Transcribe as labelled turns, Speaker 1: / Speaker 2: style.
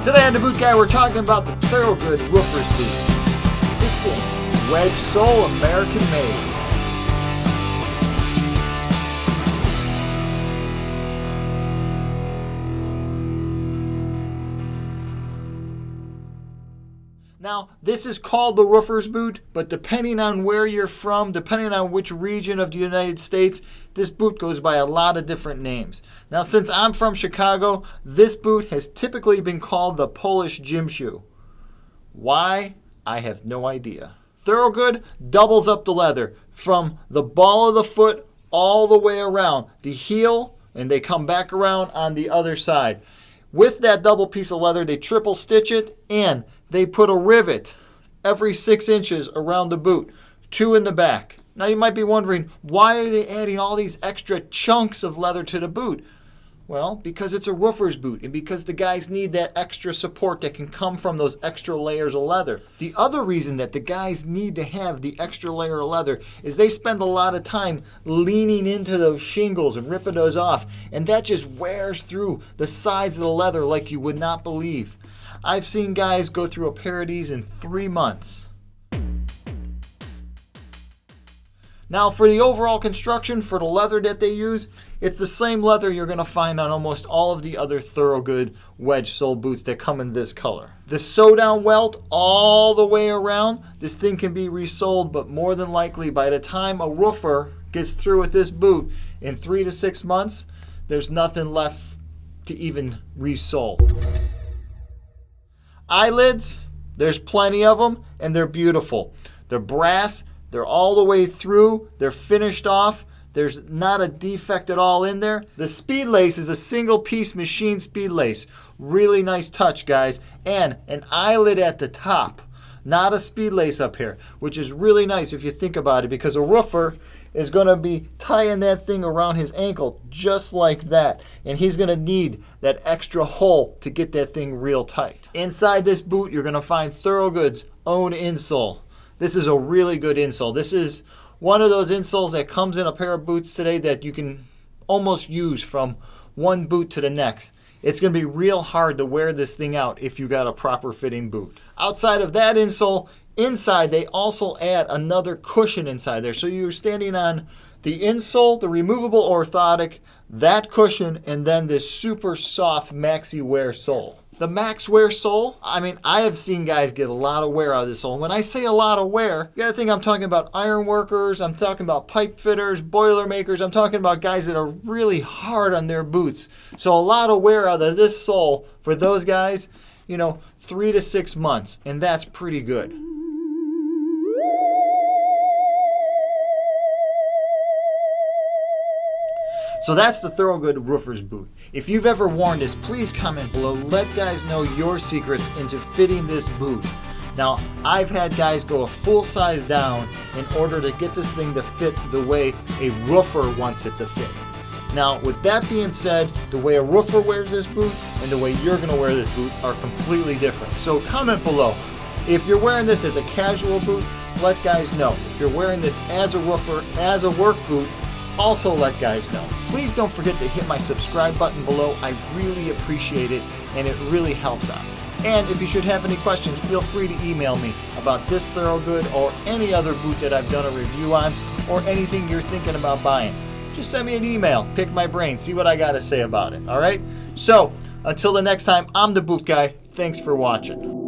Speaker 1: Today on The Boot Guy, we're talking about the Thorogood Roofer's Boot. 6-inch wedge sole, American made. Now, this is called the roofer's boot, but depending on where you're from, depending on which region of the United States, this boot goes by a lot of different names. Now, since I'm from Chicago, this boot has typically been called the Polish gym shoe. Why? I have no idea. Thorogood doubles up the leather from the ball of the foot all the way around the heel, and they come back around on the other side. With that double piece of leather, they triple stitch it, and they put a rivet every 6 inches around the boot, 2 in the back. Now you might be wondering, why are they adding all these extra chunks of leather to the boot? Well, because it's a roofer's boot and because the guys need that extra support that can come from those extra layers of leather. The other reason that the guys need to have the extra layer of leather is they spend a lot of time leaning into those shingles and ripping those off, and that just wears through the sides of the leather like you would not believe. I've seen guys go through a pair of these in 3 months. Now, for the overall construction, for the leather that they use, it's the same leather you're going to find on almost all of the other Thorogood wedge sole boots that come in this color. The sew-down welt all the way around, this thing can be resoled, but more than likely by the time a roofer gets through with this boot in 3 to 6 months, there's nothing left to even resole. Eyelids, there's plenty of them, and they're beautiful. They're brass. They're all the way through. They're finished off. There's not a defect at all in there. The speed lace is a single piece machine speed lace. Really nice touch, guys. And an eyelid at the top. Not a speed lace up here, which is really nice if you think about it, because a roofer is going to be tying that thing around his ankle just like that. And he's going to need that extra hole to get that thing real tight. Inside this boot, you're going to find Thorogood's own insole. This is a really good insole. This is one of those insoles that comes in a pair of boots today that you can almost use from one boot to the next. It's going to be real hard to wear this thing out if you got a proper fitting boot. Outside of that insole, inside they also add another cushion inside there. So you're standing on the insole, the removable orthotic, that cushion, and then this super soft Maxi wear sole. The Max wear sole, I have seen guys get a lot of wear out of this sole. When I say a lot of wear, you gotta think I'm talking about iron workers, I'm talking about pipe fitters, boiler makers, I'm talking about guys that are really hard on their boots. So a lot of wear out of this sole for those guys, 3 to 6 months, and that's pretty good. So that's the Thorogood Roofer's Boot. If you've ever worn this, please comment below. Let guys know your secrets into fitting this boot. Now, I've had guys go a full size down in order to get this thing to fit the way a roofer wants it to fit. Now, with that being said, the way a roofer wears this boot and the way you're going to wear this boot are completely different. So comment below. If you're wearing this as a casual boot, let guys know. If you're wearing this as a roofer, as a work boot, also let guys know. Please don't forget to hit my subscribe button below. I really appreciate it, and it really helps out. And if you should have any questions, feel free to email me about this Thorogood or any other boot that I've done a review on, or anything you're thinking about buying. Just send me an email, pick my brain, see what I got to say about it, all right? So, until the next time, I'm the Boot Guy. Thanks for watching.